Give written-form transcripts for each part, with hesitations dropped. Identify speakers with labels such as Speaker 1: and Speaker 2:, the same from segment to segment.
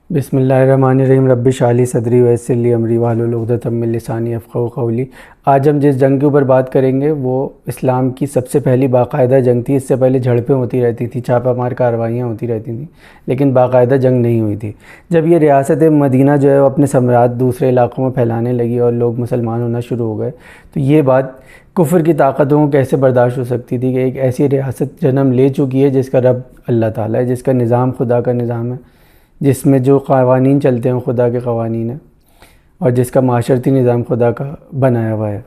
Speaker 1: بسم اللہ الرحمن الرحیم رب اشرح لی صدری ویسر لی امری واحلل عقدۃ من لسانی یفقہوا قولی۔ آج ہم جس جنگ کے اوپر بات کریں گے وہ اسلام کی سب سے پہلی باقاعدہ جنگ تھی۔ اس سے پہلے جھڑپیں ہوتی رہتی تھیں، چھاپہ مار کارروائیاں ہوتی رہتی تھیں، لیکن باقاعدہ جنگ نہیں ہوئی تھی۔ جب یہ ریاست مدینہ جو ہے وہ اپنے ثمرات دوسرے علاقوں میں پھیلانے لگی اور لوگ مسلمان ہونا شروع ہو گئے، تو یہ بات کفر کی طاقتوں کو کیسے برداشت ہو سکتی تھی کہ ایک ایسی ریاست جنم لے چکی ہے جس کا رب اللہ تعالیٰ ہے، جس کا نظام خدا کا نظام ہے، جس میں جو قوانین چلتے ہیں خدا کے قوانین ہیں، اور جس کا معاشرتی نظام خدا کا بنایا ہوا ہے۔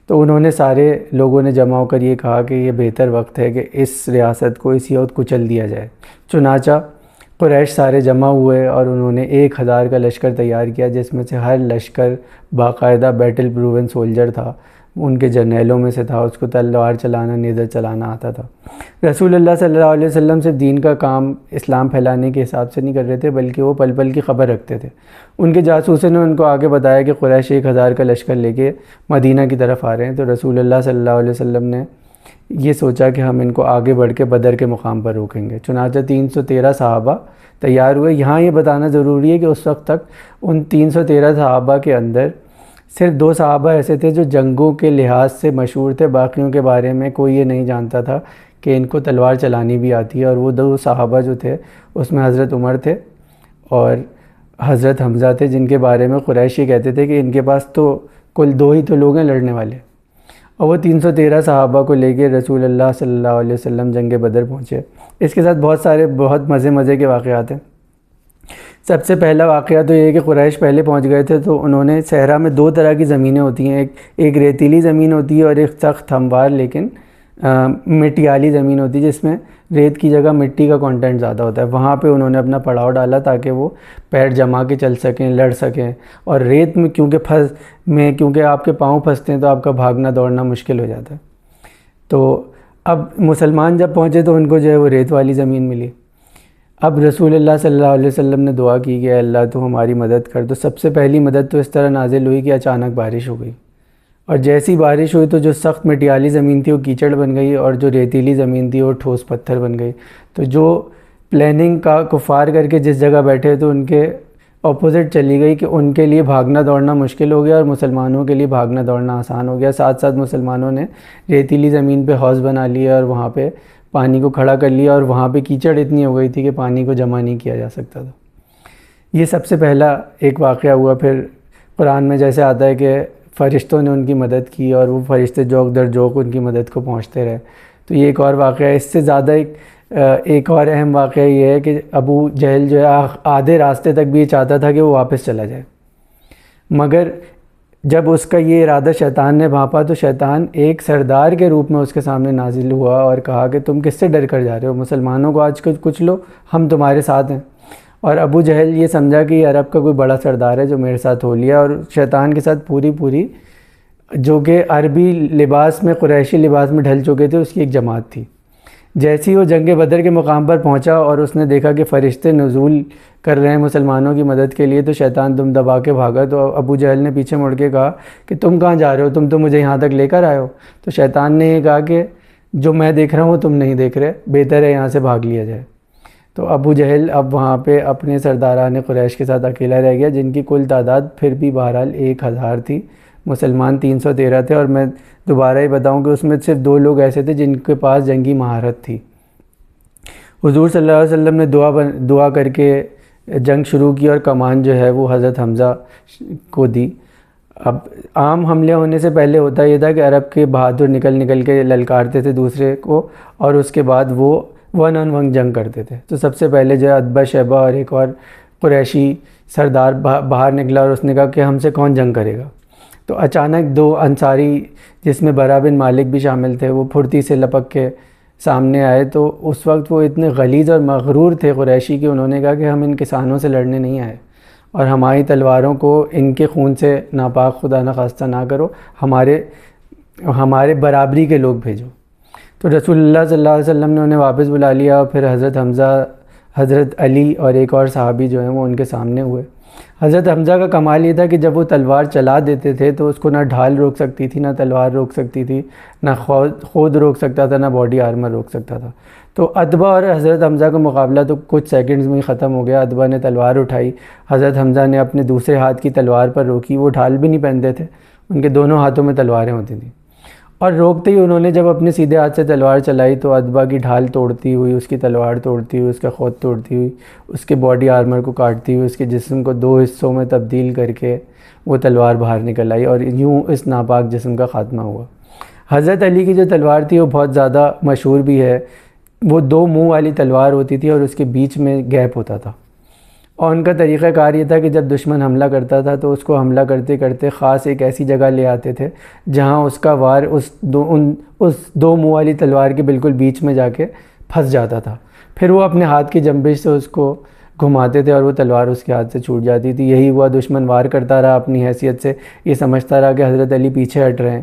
Speaker 1: تو انہوں نے سارے لوگوں نے جمع ہو کر یہ کہا کہ یہ بہتر وقت ہے کہ اس ریاست کو اسی وقت کچل دیا جائے۔ چنانچہ قریش سارے جمع ہوئے اور انہوں نے 1000 کا لشکر تیار کیا، جس میں سے ہر لشکر باقاعدہ بیٹل پروون سولجر تھا، ان کے جرنیلوں میں سے تھا، اس کو تلوار چلانا نیزہ چلانا آتا تھا۔ رسول اللہ صلی اللہ علیہ وسلم صرف دین کا کام اسلام پھیلانے کے حساب سے نہیں کر رہے تھے، بلکہ وہ پل پل کی خبر رکھتے تھے۔ ان کے جاسوسوں نے ان کو آگے بتایا کہ قریش 1000 کا لشکر لے کے مدینہ کی طرف آ رہے ہیں، تو رسول اللہ صلی اللہ علیہ وسلم نے یہ سوچا کہ ہم ان کو آگے بڑھ کے بدر کے مقام پر روکیں گے۔ چنانچہ 313 صحابہ تیار ہوئے۔ یہاں یہ بتانا ضروری ہے کہ اس وقت تک ان 313 صحابہ کے اندر صرف 2 صحابہ ایسے تھے جو جنگوں کے لحاظ سے مشہور تھے، باقیوں کے بارے میں کوئی یہ نہیں جانتا تھا کہ ان کو تلوار چلانی بھی آتی ہے۔ اور وہ 2 صحابہ جو تھے اس میں حضرت عمر تھے اور حضرت حمزہ تھے، جن کے بارے میں قریش یہ کہتے تھے کہ ان کے پاس تو کل 2 ہی تو لوگ ہیں لڑنے والے۔ اور وہ 313 صحابہ کو لے کے رسول اللہ صلی اللہ علیہ وسلم جنگ بدر پہنچے۔ اس کے ساتھ بہت مزے کے واقعات ہیں۔ سب سے پہلا واقعہ تو یہ ہے کہ قریش پہلے پہنچ گئے تھے، تو انہوں نے صحرا میں 2 طرح کی زمینیں ہوتی ہیں، ایک ریتیلی زمین ہوتی ہے اور ایک سخت ہموار لیکن مٹیالی زمین ہوتی ہے، جس میں ریت کی جگہ مٹی کا کانٹینٹ زیادہ ہوتا ہے۔ وہاں پہ انہوں نے اپنا پڑاؤ ڈالا تاکہ وہ پیر جما کے چل سکیں، لڑ سکیں۔ اور ریت میں کیونکہ آپ کے پاؤں پھنستے ہیں تو آپ کا بھاگنا دوڑنا مشکل ہو جاتا ہے۔ تو اب مسلمان جب پہنچے تو ان کو جو ہے وہ ریت والی زمین ملی۔ اب رسول اللہ صلی اللہ علیہ وسلم نے دعا کی کہ اے اللہ تو ہماری مدد کر۔ تو سب سے پہلی مدد تو اس طرح نازل ہوئی کہ اچانک بارش ہو گئی، اور جیسی بارش ہوئی تو جو سخت مٹیالی زمین تھی وہ کیچڑ بن گئی، اور جو ریتیلی زمین تھی وہ ٹھوس پتھر بن گئی۔ تو جو پلاننگ کا کفار کر کے جس جگہ بیٹھے تو ان کے اپوزٹ چلی گئی کہ ان کے لیے بھاگنا دوڑنا مشکل ہو گیا اور مسلمانوں کے لیے بھاگنا دوڑنا آسان ہو گیا۔ ساتھ ساتھ مسلمانوں نے ریتیلی زمین پہ حوض بنا لیا اور وہاں پہ پانی کو کھڑا کر لیا، اور وہاں پہ کیچڑ اتنی ہو گئی تھی کہ پانی کو جمع نہیں کیا جا سکتا تھا۔ یہ سب سے پہلا ایک واقعہ ہوا۔ پھر قرآن میں جیسے آتا ہے کہ فرشتوں نے ان کی مدد کی اور وہ فرشتے جوک در جوک ان کی مدد کو پہنچتے رہے، تو یہ ایک اور واقعہ ہے۔ اس سے زیادہ ایک اور اہم واقعہ یہ ہے کہ ابو جہل جو ہے آدھے راستے تک بھی یہ چاہتا تھا کہ وہ واپس چلا جائے، مگر جب اس کا یہ ارادہ شیطان نے بھانپا تو شیطان ایک سردار کے روپ میں اس کے سامنے نازل ہوا اور کہا کہ تم کس سے ڈر کر جا رہے ہو؟ مسلمانوں کو آج کچھ لو، ہم تمہارے ساتھ ہیں۔ اور ابو جہل یہ سمجھا کہ یہ عرب کا کوئی بڑا سردار ہے جو میرے ساتھ ہو لیا، اور شیطان کے ساتھ پوری جو کہ عربی لباس میں قریشی لباس میں ڈھل چکے تھے اس کی ایک جماعت تھی۔ جیسے وہ جنگ بدر کے مقام پر پہنچا اور اس نے دیکھا کہ فرشتے نزول کر رہے ہیں مسلمانوں کی مدد کے لیے، تو شیطان دم دبا کے بھاگا۔ تو ابو جہل نے پیچھے مڑ کے کہا کہ تم کہاں جا رہے ہو؟ تم تو مجھے یہاں تک لے کر آئے ہو۔ تو شیطان نے یہ کہا کہ جو میں دیکھ رہا ہوں تم نہیں دیکھ رہے، بہتر ہے یہاں سے بھاگ لیا جائے۔ تو ابو جہل اب وہاں پہ اپنے سرداران قریش کے ساتھ اکیلا رہ گیا، جن کی کل تعداد پھر بھی بہرحال 1000 تھی، مسلمان 313 تھے۔ اور میں دوبارہ یہ بتاؤں کہ اس میں صرف 2 لوگ ایسے تھے جن کے پاس جنگی مہارت تھی۔ حضور صلی اللہ علیہ وسلم نے دعا کر کے جنگ شروع کی اور کمان جو ہے وہ حضرت حمزہ کو دی۔ اب عام حملے ہونے سے پہلے ہوتا یہ تھا کہ عرب کے بہادر نکل کے للکارتے تھے دوسرے کو، اور اس کے بعد وہ 1 on 1 جنگ کرتے تھے۔ تو سب سے پہلے جو ہے عتبہ شیبہ اور ایک اور قریشی سردار باہر نکلا اور اس نے کہا کہ ہم سے کون جنگ کرے گا؟ تو اچانک 2 انصاری جس میں برا بن مالک بھی شامل تھے وہ پھرتی سے لپک کے سامنے آئے۔ تو اس وقت وہ اتنے غلیظ اور مغرور تھے قریشی کہ انہوں نے کہا کہ ہم ان کسانوں سے لڑنے نہیں آئے، اور ہماری تلواروں کو ان کے خون سے ناپاک خدا نخواستہ نہ کرو، ہمارے برابری کے لوگ بھیجو۔ تو رسول اللہ صلی اللہ علیہ وسلم نے انہیں واپس بلا لیا، اور پھر حضرت حمزہ، حضرت علی اور ایک اور صحابی جو ہیں وہ ان کے سامنے ہوئے۔ حضرت حمزہ کا کمال یہ تھا کہ جب وہ تلوار چلا دیتے تھے تو اس کو نہ ڈھال روک سکتی تھی، نہ تلوار روک سکتی تھی، نہ خود روک سکتا تھا، نہ باڈی آرمر روک سکتا تھا۔ تو عتبہ اور حضرت حمزہ کا مقابلہ تو کچھ سیکنڈز میں ہی ختم ہو گیا۔ عتبہ نے تلوار اٹھائی، حضرت حمزہ نے اپنے دوسرے ہاتھ کی تلوار پر روکی۔ وہ ڈھال بھی نہیں پہنتے تھے، ان کے دونوں ہاتھوں میں تلواریں ہوتی تھیں، اور روکتے ہی انہوں نے جب اپنے سیدھے ہاتھ سے تلوار چلائی تو عتبہ کی ڈھال توڑتی ہوئی، اس کی تلوار توڑتی ہوئی، اس کا خود توڑتی ہوئی، اس کے باڈی آرمر کو کاٹتی ہوئی، اس کے جسم کو دو حصوں میں تبدیل کر کے وہ تلوار باہر نکل آئی، اور یوں اس ناپاک جسم کا خاتمہ ہوا۔ حضرت علی کی جو تلوار تھی وہ بہت زیادہ مشہور بھی ہے۔ وہ دو منہ والی تلوار ہوتی تھی اور اس کے بیچ میں گیپ ہوتا تھا، اور ان کا طریقہ کار یہ تھا کہ جب دشمن حملہ کرتا تھا تو اس کو حملہ کرتے کرتے خاص ایک ایسی جگہ لے آتے تھے جہاں اس کا وار اس دو منہ والی تلوار کے بالکل بیچ میں جا کے پھنس جاتا تھا۔ پھر وہ اپنے ہاتھ کی جنبش سے اس کو گھماتے تھے اور وہ تلوار اس کے ہاتھ سے چھوٹ جاتی تھی۔ یہی ہوا، دشمن وار کرتا رہا اپنی حیثیت سے، یہ سمجھتا رہا کہ حضرت علی پیچھے ہٹ رہے ہیں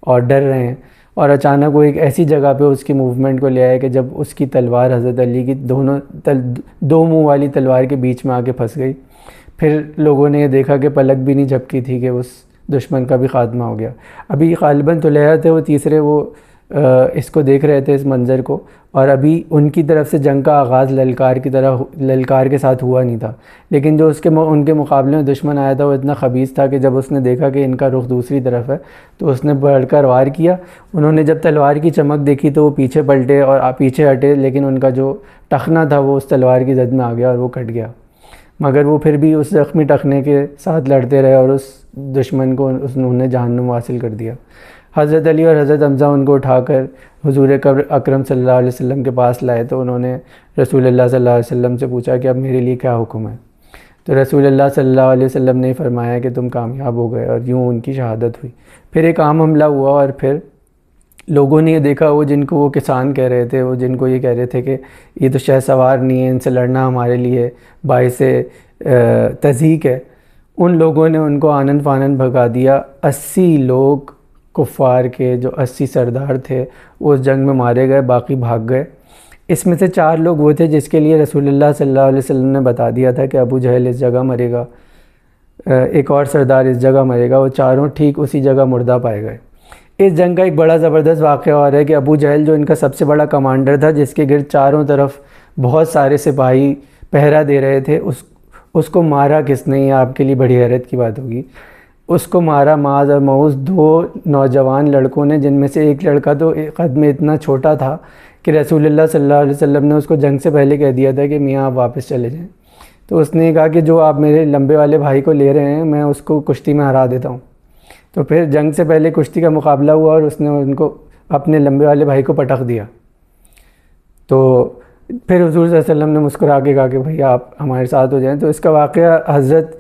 Speaker 1: اور ڈر رہے ہیں، اور اچانک وہ ایک ایسی جگہ پہ اس کی موومنٹ کو لے آئے کہ جب اس کی تلوار حضرت علی کی دو منہ والی تلوار کے بیچ میں آ کے پھنس گئی۔ پھر لوگوں نے یہ دیکھا کہ پلک بھی نہیں جھپکی تھی کہ اس دشمن کا بھی خاتمہ ہو گیا۔ ابھی غالباً طلحہ تھے وہ تیسرے، وہ اس کو دیکھ رہے تھے، اس منظر کو، اور ابھی ان کی طرف سے جنگ کا آغاز للکار کے ساتھ ہوا نہیں تھا، لیکن جو ان کے مقابلے میں دشمن آیا تھا وہ اتنا خبیث تھا کہ جب اس نے دیکھا کہ ان کا رخ دوسری طرف ہے تو اس نے بڑھ کر وار کیا۔ انہوں نے جب تلوار کی چمک دیکھی تو وہ پیچھے پلٹے اور پیچھے ہٹے، لیکن ان کا جو ٹخنا تھا وہ اس تلوار کی زد میں آ گیا اور وہ کٹ گیا، مگر وہ پھر بھی اس زخمی ٹخنے کے ساتھ لڑتے رہے اور اس دشمن کو انہوں نے جہنم حاصل کر دیا۔ حضرت علی اور حضرت حمزہ ان کو اٹھا کر حضور اکرم صلی اللہ علیہ وسلم کے پاس لائے تو انہوں نے رسول اللہ صلی اللہ علیہ وسلم سے پوچھا کہ اب میرے لیے کیا حکم ہے؟ تو رسول اللہ صلی اللہ علیہ وسلم نے فرمایا کہ تم کامیاب ہو گئے، اور یوں ان کی شہادت ہوئی۔ پھر ایک عام حملہ ہوا اور پھر لوگوں نے یہ دیکھا، وہ جن کو وہ کسان کہہ رہے تھے، وہ جن کو یہ کہہ رہے تھے کہ یہ تو شہ سوار نہیں ہے، ان سے لڑنا ہمارے لیے باعث تضحیک ہے، ان لوگوں نے ان کو آنن فانن بھگا دیا۔ 80 لوگ کفار کے، جو 80 سردار تھے، وہ اس جنگ میں مارے گئے، باقی بھاگ گئے۔ اس میں سے 4 لوگ وہ تھے جس کے لیے رسول اللہ صلی اللہ علیہ وسلم نے بتا دیا تھا کہ ابو جہل اس جگہ مرے گا، ایک اور سردار اس جگہ مرے گا، وہ چاروں ٹھیک اسی جگہ مردہ پائے گئے۔ اس جنگ کا ایک بڑا زبردست واقعہ اور ہے کہ ابو جہل جو ان کا سب سے بڑا کمانڈر تھا، جس کے گرد چاروں طرف بہت سارے سپاہی پہرا دے رہے تھے، اس کو مارا کس نے؟ یہ آپ کے لیے بڑی حیرت کی بات ہوگی۔ اس کو مارا معاذ اور معوذ 2 نوجوان لڑکوں نے، جن میں سے ایک لڑکا تو قد میں اتنا چھوٹا تھا کہ رسول اللہ صلی اللہ علیہ وسلم نے اس کو جنگ سے پہلے کہہ دیا تھا کہ میاں آپ واپس چلے جائیں۔ تو اس نے کہا کہ جو آپ میرے لمبے والے بھائی کو لے رہے ہیں، میں اس کو کشتی میں ہرا دیتا ہوں۔ تو پھر جنگ سے پہلے کشتی کا مقابلہ ہوا اور اس نے ان کو اپنے لمبے والے بھائی کو پٹخ دیا۔ تو پھر حضور صلی اللہ علیہ وسلم نے مسکرا کے کہا کہ بھئی آپ ہمارے ساتھ ہو جائیں۔ تو اس کا واقعہ حضرت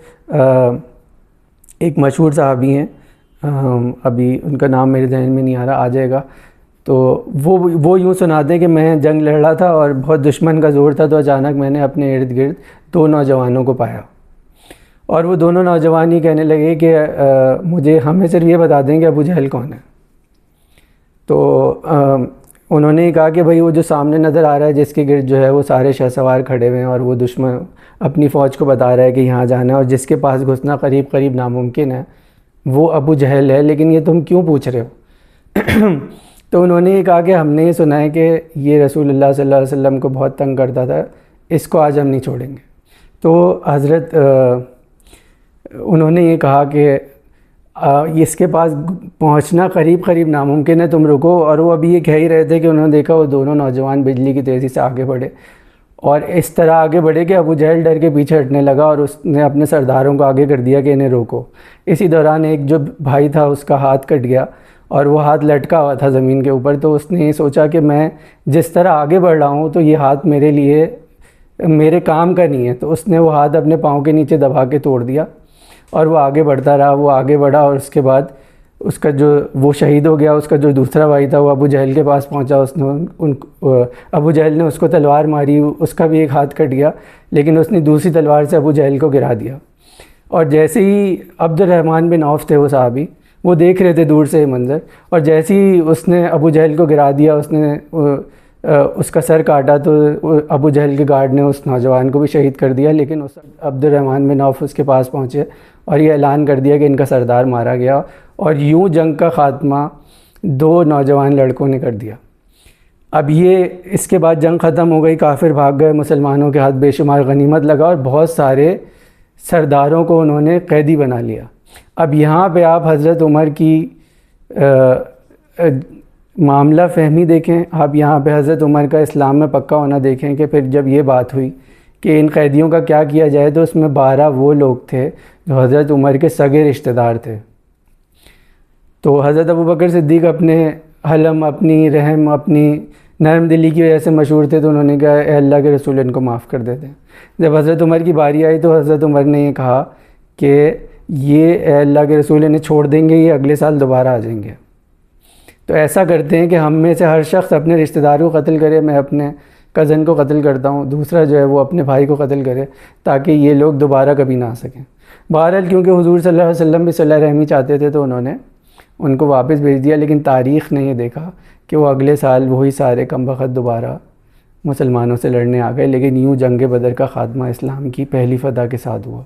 Speaker 1: ایک مشہور صحابی ہیں، ابھی ان کا نام میرے ذہن میں نہیں آ رہا، آ جائے گا، تو وہ یوں سناتے ہیں کہ میں جنگ لڑ رہا تھا اور بہت دشمن کا زور تھا، تو اچانک میں نے اپنے ارد گرد 2 نوجوانوں کو پایا، اور وہ دونوں نوجوان یہ کہنے لگے کہ ہمیں صرف یہ بتا دیں کہ ابو جہل کون ہے۔ تو انہوں نے کہا کہ بھئی وہ جو سامنے نظر آ رہا ہے، جس کے گرد جو ہے وہ سارے شہ سوار کھڑے ہوئے ہیں، اور وہ دشمن اپنی فوج کو بتا رہا ہے کہ یہاں جانا ہے، اور جس کے پاس گھسنا قریب قریب ناممکن ہے، وہ ابو جہل ہے، لیکن یہ تم کیوں پوچھ رہے ہو؟ تو انہوں نے یہ کہا کہ ہم نے یہ سنا ہے کہ یہ رسول اللہ صلی اللہ علیہ وسلم کو بہت تنگ کرتا تھا، اس کو آج ہم نہیں چھوڑیں گے۔ تو حضرت انہوں نے یہ کہا کہ اس کے پاس پہنچنا قریب قریب ناممکن ہے، تم رکو۔ اور وہ ابھی یہ کہہ ہی رہے تھے کہ انہوں نے دیکھا وہ دونوں نوجوان بجلی کی تیزی سے آگے بڑھے، اور اس طرح آگے بڑھے کہ ابو جہل ڈر کے پیچھے ہٹنے لگا، اور اس نے اپنے سرداروں کو آگے کر دیا کہ انہیں روکو۔ اسی دوران ایک جو بھائی تھا اس کا ہاتھ کٹ گیا، اور وہ ہاتھ لٹکا ہوا تھا زمین کے اوپر، تو اس نے یہ سوچا کہ میں جس طرح آگے بڑھ رہا ہوں تو یہ ہاتھ میرے لیے میرے کام کا نہیں ہے، تو اس نے وہ ہاتھ اپنے پاؤں کے نیچے دبا کے توڑ دیا، اور وہ آگے بڑھتا رہا، وہ آگے بڑھا، اور اس کے بعد اس کا وہ شہید ہو گیا۔ اس کا جو دوسرا بھائی تھا وہ ابو جہل کے پاس پہنچا، اس نے ابو جہل نے اس کو تلوار ماری، اس کا بھی ایک ہاتھ کٹ گیا، لیکن اس نے دوسری تلوار سے ابو جہل کو گرا دیا۔ اور جیسے ہی عبد الرحمن بن عوف تھے وہ صحابی، وہ دیکھ رہے تھے دور سے یہ منظر، اور جیسے ہی اس نے ابو جہل کو گرا دیا، اس نے اس کا سر کاٹا تو ابو جہل کے گارڈ نے اس نوجوان کو بھی شہید کر دیا، لیکن اس عبد الرحمن بن عوف اس کے پاس پہنچے اور یہ اعلان کر دیا کہ ان کا سردار مارا گیا، اور یوں جنگ کا خاتمہ 2 نوجوان لڑکوں نے کر دیا۔ اب یہ اس کے بعد جنگ ختم ہو گئی، کافر بھاگ گئے، مسلمانوں کے ہاتھ بے شمار غنیمت لگا اور بہت سارے سرداروں کو انہوں نے قیدی بنا لیا۔ اب یہاں پہ آپ حضرت عمر کی معاملہ فہمی دیکھیں، آپ یہاں پہ حضرت عمر کا اسلام میں پکا ہونا دیکھیں کہ پھر جب یہ بات ہوئی کہ ان قیدیوں کا کیا کیا جائے، تو اس میں 12 وہ لوگ تھے جو حضرت عمر کے سگے رشتہ دار تھے۔ تو حضرت ابوبکر صدیق اپنے حلم، اپنی رحم، اپنی نرم دلی کی وجہ سے مشہور تھے، تو انہوں نے کہا اے اللہ کے رسول ان کو معاف کر دیتے ہیں۔ جب حضرت عمر کی باری آئی تو حضرت عمر نے یہ کہا کہ یہ اے اللہ کے رسول انہیں چھوڑ دیں گے، یہ اگلے سال دوبارہ آ جائیں گے۔ تو ایسا کرتے ہیں کہ ہم میں سے ہر شخص اپنے رشتہ دار کو قتل کرے، میں اپنے کزن کو قتل کرتا ہوں، دوسرا جو ہے وہ اپنے بھائی کو قتل کرے، تاکہ یہ لوگ دوبارہ کبھی نہ آ سکیں۔ بہرحال کیونکہ حضور صلی اللہ علیہ وسلم بھی صلح رحمی چاہتے تھے تو انہوں نے ان کو واپس بھیج دیا، لیکن تاریخ نے یہ دیکھا کہ وہ اگلے سال وہی سارے کم بخت دوبارہ مسلمانوں سے لڑنے آ گئے، لیکن یوں جنگ بدر کا خاتمہ اسلام کی پہلی فتح کے ساتھ ہوا۔